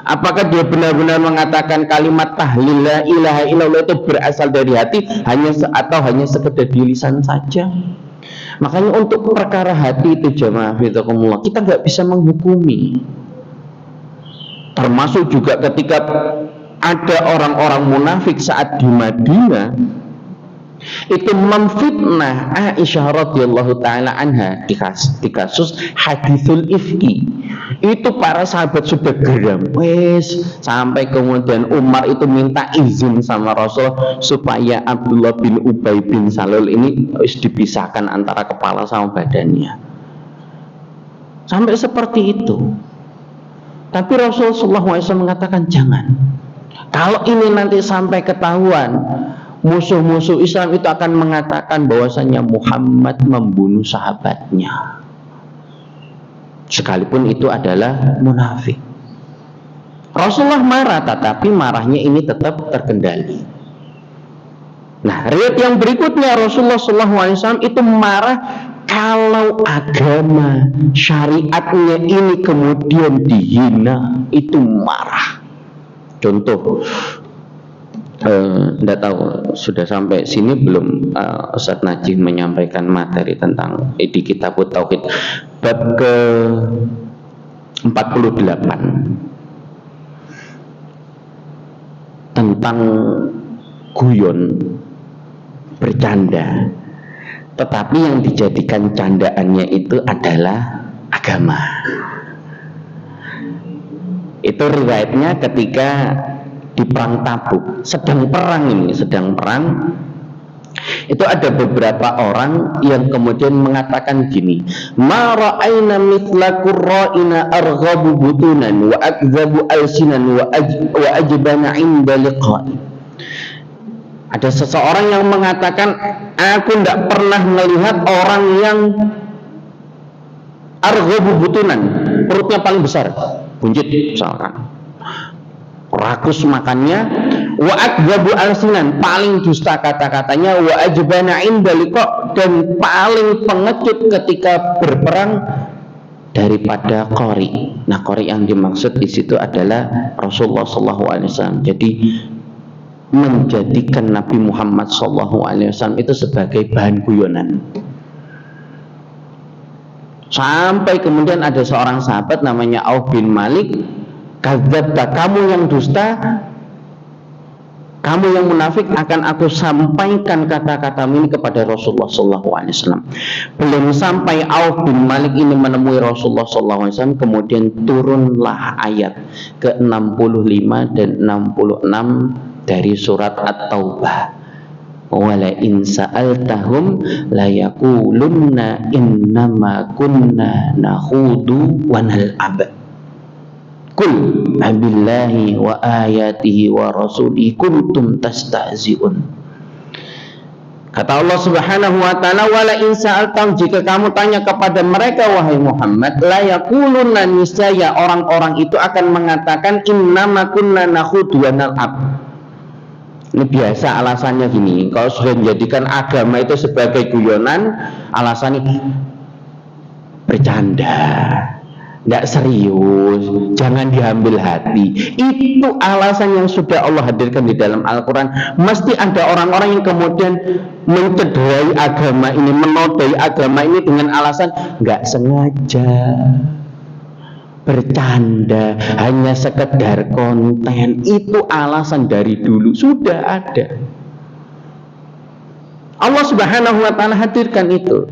Apakah dia benar-benar mengatakan kalimat tahlil la ilaha illallah itu berasal dari hati atau hanya sekedar di lisan saja? Makanya untuk perkara hati itu jamaah fizakumullah, kita nggak bisa menghukumi. Termasuk juga ketika ada orang-orang munafik saat di Madinah itu memfitnah Aisyah radhiyallahu taala anha di kasus hadithul ifki. Itu para sahabat sudah geram, sampai kemudian Umar itu minta izin sama Rasul supaya Abdullah bin Ubay bin Salul ini dipisahkan antara kepala sama badannya. Sampai seperti itu. Tapi Rasulullah SAW mengatakan jangan. Kalau ini nanti sampai ketahuan, musuh-musuh Islam itu akan mengatakan bahwasanya Muhammad membunuh sahabatnya, sekalipun itu adalah munafik. Rasulullah marah, tetapi marahnya ini tetap terkendali. Nah, riwayat yang berikutnya Rasulullah SAW itu marah kalau agama syariatnya ini kemudian dihina, itu marah. Contoh, tidak tahu sudah sampai sini belum Ustadz Najih menyampaikan materi tentang di kitab Tauhid bab ke 48 tentang guyon, bercanda tetapi yang dijadikan candaannya itu adalah agama. Itu riwayatnya ketika di perang Tabuk, sedang perang, itu ada beberapa orang yang kemudian mengatakan gini, ma ra'ayna mithla qurra'ina arghabu butunan wa akdhabu alsinan wa ajbana 'inda liqa'i. Ada seseorang yang mengatakan, aku tidak pernah melihat orang yang arghabu butunan, perutnya paling besar, buncit misalkan, rakus makannya, wa akdzabu alsinan, paling dusta kata-katanya, wa ajbana 'inda liqa, dan paling pengecut ketika berperang daripada qori. Nah, qori yang dimaksud di situ adalah Rasulullah SAW. Jadi menjadikan Nabi Muhammad SAW itu sebagai bahan guyonan. Sampai kemudian ada seorang sahabat namanya Auf bin Malik, kadzabta, kamu yang dusta, kamu yang munafik, akan aku sampaikan kata-katamu ini kepada Rasulullah SAW. Belum sampai Auf bin Malik ini menemui Rasulullah SAW, kemudian turunlah ayat ke-65 dan 66 dari surat At-Taubah. Wala in sa'altahum la yaqulunna innama kunna nakhudu wa nal'ab. Qul abillahi wa ayatihi wa rasulihi kuntum tastahzi'un. Kata Allah Subhanahu wa taala, wala in sa'altahum, jika kamu tanya kepada mereka wahai Muhammad, la yaqulunna, niscaya orang-orang itu akan mengatakan innama kunna nakhudu wa nal'ab. Ini biasa alasannya gini, kalau sudah menjadikan agama itu sebagai guyonan, alasannya bercanda, tidak serius, jangan diambil hati. Itu alasan yang sudah Allah hadirkan di dalam Al-Quran. Mesti ada orang-orang yang kemudian mencederai agama ini, menodai agama ini dengan alasan nggak sengaja, bercanda, hanya sekedar konten. Itu alasan dari dulu sudah ada. Allah Subhanahu wa taala hadirkan itu.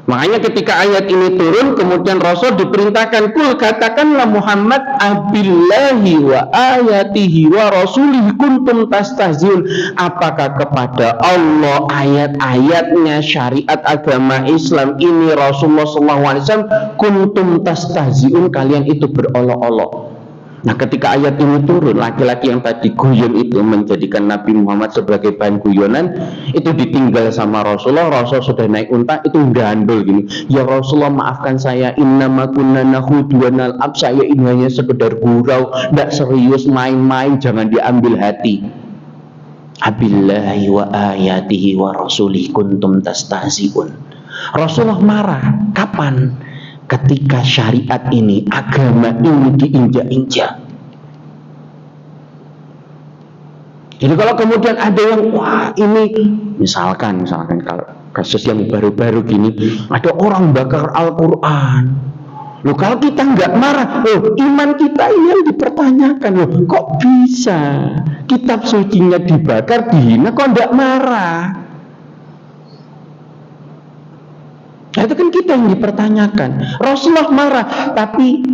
Makanya ketika ayat ini turun, kemudian Rasul diperintahkan, kul, katakanlah Muhammad, abillahi wa ayatihi wa rasulihi kuntum tastahziun. Apakah kepada Allah, ayat-ayatnya, syariat agama Islam ini, Rasulullah SAW, kuntum tastahziun, kalian itu berolok-olok. Nah, ketika ayat ini turun, laki-laki yang tadi guyon itu menjadikan Nabi Muhammad sebagai bahan guyonan, itu ditinggal sama Rasulullah. Rasul sudah naik unta, itu gandul gini, ya Rasulullah, maafkan saya, innama kunna nakhudu wa nal'ab, saya ini hanya sekedar gurau, tidak serius, main-main, jangan diambil hati. Abillahi wa ayatihi wa rasulihi kuntum tastahzi'un. Rasulullah marah. Kapan? Ketika syariat ini, agama ini diinjak-injak. Jadi kalau kemudian ada yang, wah ini, misalkan kalau kasus yang baru-baru gini, ada orang bakar Al-Quran. Loh, kalau kita nggak marah, iman kita ini yang dipertanyakan. Loh, kok bisa kitab sucinya dibakar, dihina, kok nggak marah? Nah, itu kan kita yang dipertanyakan. Rasulullah marah, tapi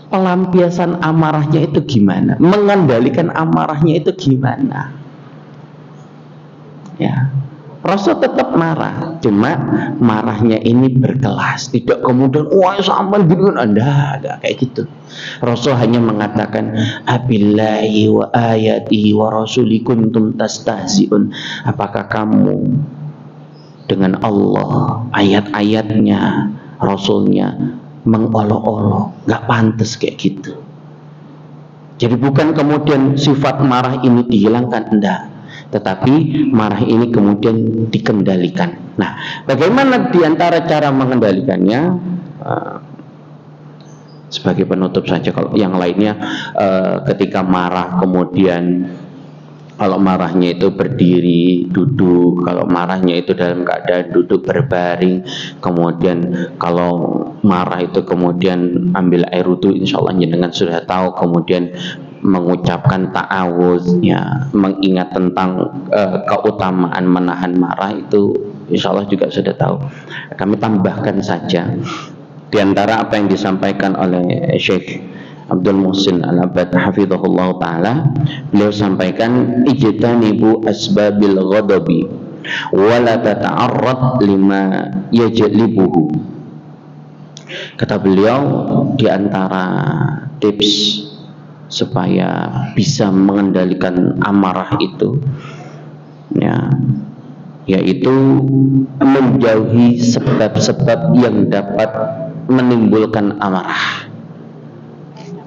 pelampiasan amarahnya itu gimana? Mengendalikan amarahnya itu gimana? Ya, Rasul tetap marah, cuma marahnya ini berkelas, tidak kemudian wah sampai gitu, Anda kayak gitu. Rasul hanya mengatakan abillahi wa ayatihi wa rasulihi kuntum tastahzi'un. Apakah kamu dengan Allah, ayat-ayatnya, Rasulnya mengolok-olok? Nggak pantas kayak gitu. Jadi bukan kemudian sifat marah ini dihilangkan, enggak, tetapi marah ini kemudian dikendalikan. Nah, bagaimana diantara cara mengendalikannya? Sebagai penutup saja, kalau yang lainnya, ketika marah kemudian, kalau marahnya itu berdiri, duduk. Kalau marahnya itu dalam keadaan duduk berbaring. Kemudian kalau marah itu kemudian ambil air wudu, insya Allah jenengan sudah tahu. Kemudian mengucapkan ta'awudz, ya, mengingat tentang keutamaan menahan marah, itu insya Allah juga sudah tahu. Kami tambahkan saja di antara apa yang disampaikan oleh Syekh Abdul Muhsin Al-Abbad hafizahullah ta'ala. Beliau sampaikan, ijtanibu asbabil ghadabi wala tata'arrad lima yajlibuhu. Kata beliau, di antara tips supaya bisa mengendalikan amarah itu, ya, yaitu menjauhi sebab-sebab yang dapat menimbulkan amarah,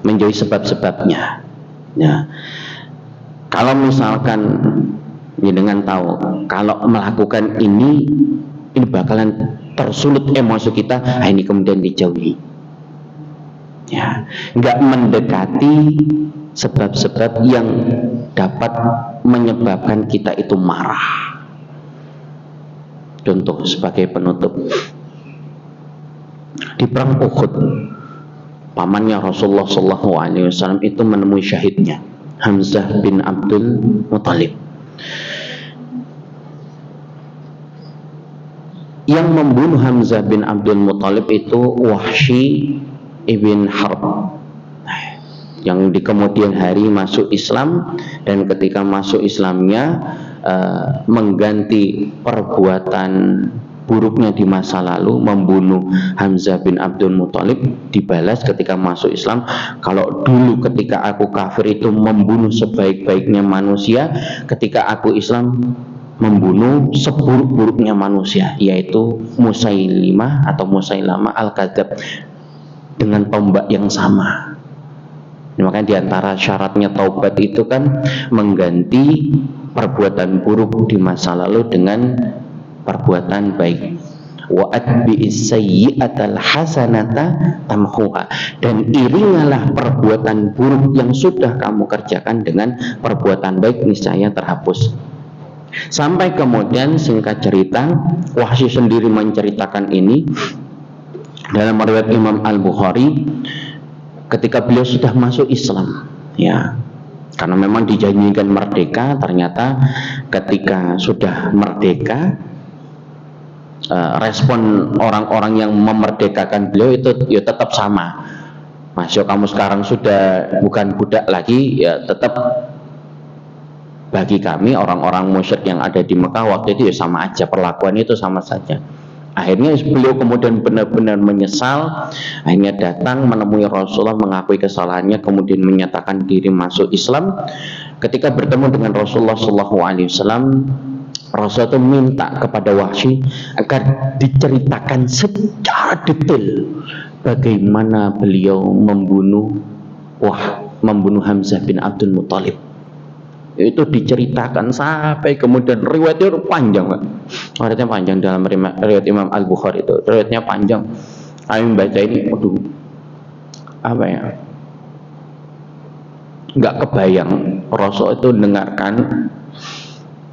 menjauhi sebab-sebabnya. Ya, kalau misalkan dengan tahu kalau melakukan ini bakalan tersulut emosi kita, ini kemudian dijauhi. Ya, nggak mendekati sebab-sebab yang dapat menyebabkan kita itu marah. Contoh sebagai penutup, di perang Uhud, pamannya Rasulullah SAW itu menemui syahidnya Hamzah bin Abdul Muthalib. Yang membunuh Hamzah bin Abdul Muthalib itu Wahsy ibn Harb, yang di kemudian hari masuk Islam, dan ketika masuk Islamnya mengganti perbuatan buruknya di masa lalu, membunuh Hamzah bin Abdul Muthalib, dibalas ketika masuk Islam. Kalau dulu ketika aku kafir itu membunuh sebaik-baiknya manusia, ketika aku Islam membunuh seburuk-buruknya manusia, yaitu Musailimah atau Musailamah Al-Kadzab, dengan tombak yang sama. Makanya diantara syaratnya taubat itu kan mengganti perbuatan buruk di masa lalu dengan perbuatan baik. Wa atbi'is sayyi'atal hasanata tamhuha, dan iringalah perbuatan buruk yang sudah kamu kerjakan dengan perbuatan baik, niscaya terhapus. Sampai kemudian singkat cerita, Wahsy sendiri menceritakan ini dalam riwayat Imam Al-Bukhari, ketika beliau sudah masuk Islam, ya, karena memang dijanjikan merdeka, ternyata ketika sudah merdeka, respon orang-orang yang memerdekakan beliau itu ya tetap sama. Masya, kamu sekarang sudah bukan budak lagi, ya tetap bagi kami orang-orang musyrik yang ada di Mekah waktu itu ya sama aja, perlakuan itu sama saja. Akhirnya beliau kemudian benar-benar menyesal, akhirnya datang menemui Rasulullah, mengakui kesalahannya, kemudian menyatakan diri masuk Islam. Ketika bertemu dengan Rasulullah SAW, Rasulullah itu minta kepada Wahsy agar diceritakan secara detail bagaimana beliau membunuh Hamzah bin Abdul Muthalib. Itu diceritakan sampai kemudian riwayatnya panjang, Pak. Riwayatnya panjang dalam riwayat Imam Al-Bukhari itu. Riwayatnya panjang. Kami baca ini, aduh, apa ya? Nggak kebayang Rasul itu dengarkan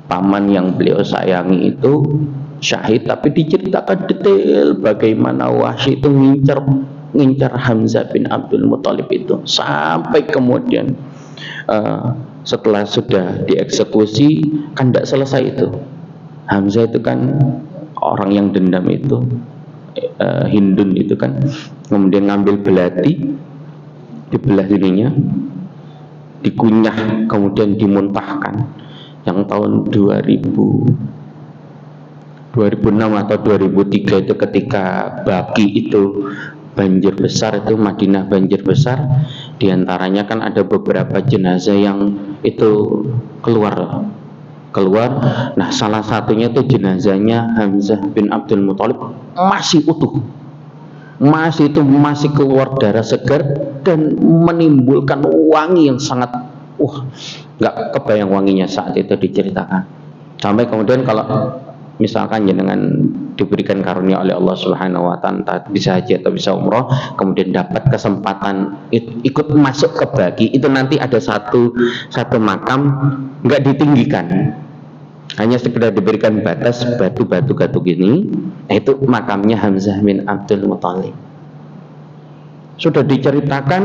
paman yang beliau sayangi itu syahid, tapi diceritakan detail bagaimana Wahsy itu ngincar Hamzah bin Abdul Muthalib itu, sampai kemudian setelah sudah dieksekusi kan tidak selesai itu. Hamzah itu kan orang yang dendam itu, Hindun itu kan, kemudian ngambil belati, dibelah dirinya, dikunyah, kemudian dimuntahkan. Yang tahun 2006 atau 2003 itu ketika Baki itu banjir besar, itu Madinah banjir besar, diantaranya kan ada beberapa jenazah yang itu keluar. Nah, salah satunya itu jenazahnya Hamzah bin Abdul Muthalib masih utuh, masih keluar darah segar dan menimbulkan wangi yang sangat, nggak kebayang wanginya saat itu diceritakan. Sampai kemudian kalau misalkan dengan diberikan karunia oleh Allah Subhanahu wa ta'ala bisa haji atau bisa umroh, kemudian dapat kesempatan ikut masuk ke Baki, itu nanti ada satu makam nggak ditinggikan, hanya sekedar diberikan batas batu-batu gini. Itu makamnya Hamzah bin Abdul Muthalib. Sudah diceritakan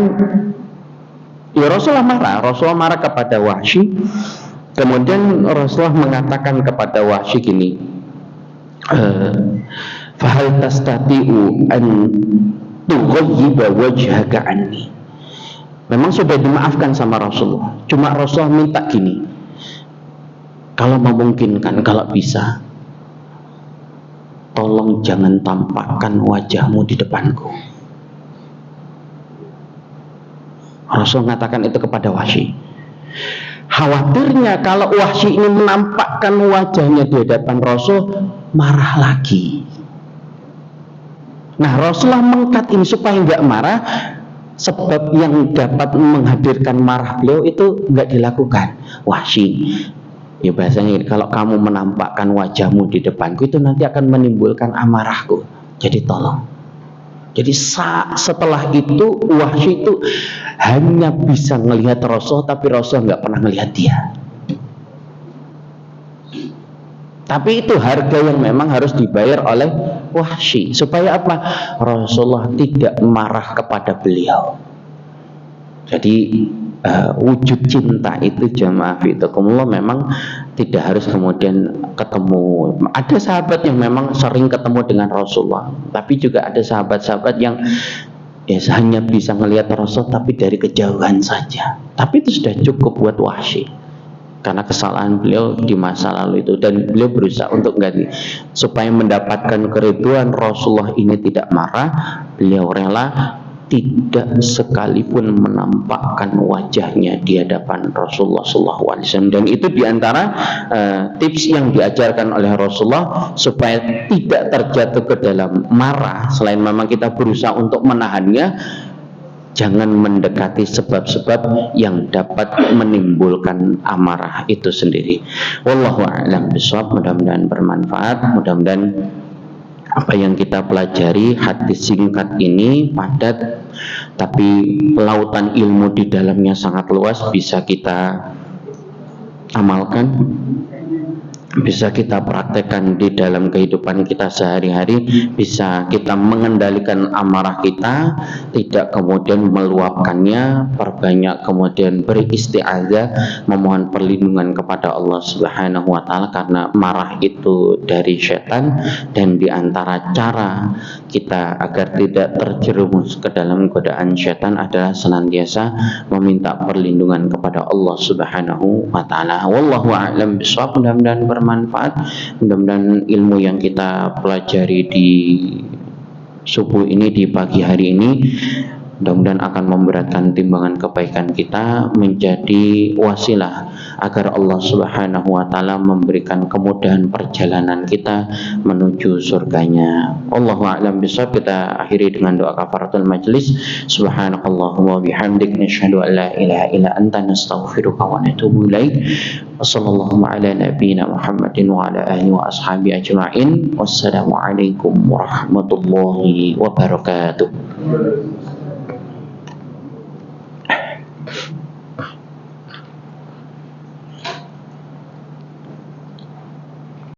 Ya Rasulullah marah kepada Wahsy. Kemudian Rasulullah mengatakan kepada Wahsy gini, fahal tastati'u an tughayyiba wajhaka anni. Memang sudah dimaafkan sama Rasulullah, cuma Rasulullah minta gini, kalau memungkinkan, kalau bisa, tolong jangan tampakkan wajahmu di depanku. Rasul mengatakan itu kepada Wahsy. Khawatirnya kalau Wahsy ini menampakkan wajahnya di hadapan Rasul, marah lagi. Nah, Rasulullah mengkat ini supaya nggak marah, sebab yang dapat menghadirkan marah beliau itu nggak dilakukan. Wahsy, ya bahasanya kalau kamu menampakkan wajahmu di depanku itu nanti akan menimbulkan amarahku. Jadi tolong. Jadi setelah itu Wahsy itu hanya bisa melihat Rasul, tapi Rasul nggak pernah melihat dia. Tapi itu harga yang memang harus dibayar oleh Wahsy, supaya apa? Rasulullah tidak marah kepada beliau. Jadi wujud cinta itu jamaah fiikumullah memang tidak harus kemudian ketemu. Ada sahabat yang memang sering ketemu dengan Rasulullah, tapi juga ada sahabat-sahabat yang ya hanya bisa melihat Rasul tapi dari kejauhan saja. Tapi itu sudah cukup buat Wahsy, karena kesalahan beliau di masa lalu itu, dan beliau berusaha untuk ganti supaya mendapatkan keriduan Rasulullah ini tidak marah. Beliau rela tidak sekalipun menampakkan wajahnya di hadapan Rasulullah SAW. Dan itu diantara tips yang diajarkan oleh Rasulullah supaya tidak terjatuh ke dalam marah. Selain memang kita berusaha untuk menahannya, jangan mendekati sebab-sebab yang dapat menimbulkan amarah itu sendiri. Wallahu a'lam bishawab. Mudah-mudahan bermanfaat. Mudah-mudahan apa yang kita pelajari, hadis singkat ini padat, tapi lautan ilmu di dalamnya sangat luas, bisa kita amalkan, bisa kita praktekkan di dalam kehidupan kita sehari-hari, bisa kita mengendalikan amarah kita, tidak kemudian meluapkannya, perbanyak kemudian beristi'adzah, memohon perlindungan kepada Allah Subhanahu wa taala, karena marah itu dari setan. Dan di antara cara kita agar tidak terjerumus ke dalam godaan setan adalah senantiasa meminta perlindungan kepada Allah Subhanahu wa taala. Wallahu a'lam bishawab. Mudah-mudahan bermanfaat. Mudah-mudahan ilmu yang kita pelajari di subuh ini, di pagi hari ini, mudah-mudahan akan memberatkan timbangan kebaikan kita, menjadi wasilah agar Allah Subhanahu wa taala memberikan kemudahan perjalanan kita menuju surganya. Wallahu a'lam bishawab. Kita akhiri dengan doa kafaratul majlis. Subhanakallahumma bihamdik, nasyhadu an la ilaha illa anta, nastaghfiruka wa natubu ilaik. Wassallallahu ala nabiyyina Muhammadin wa ala alihi wa ashabihi ajma'in. Wassalamu alaikum warahmatullahi wabarakatuh.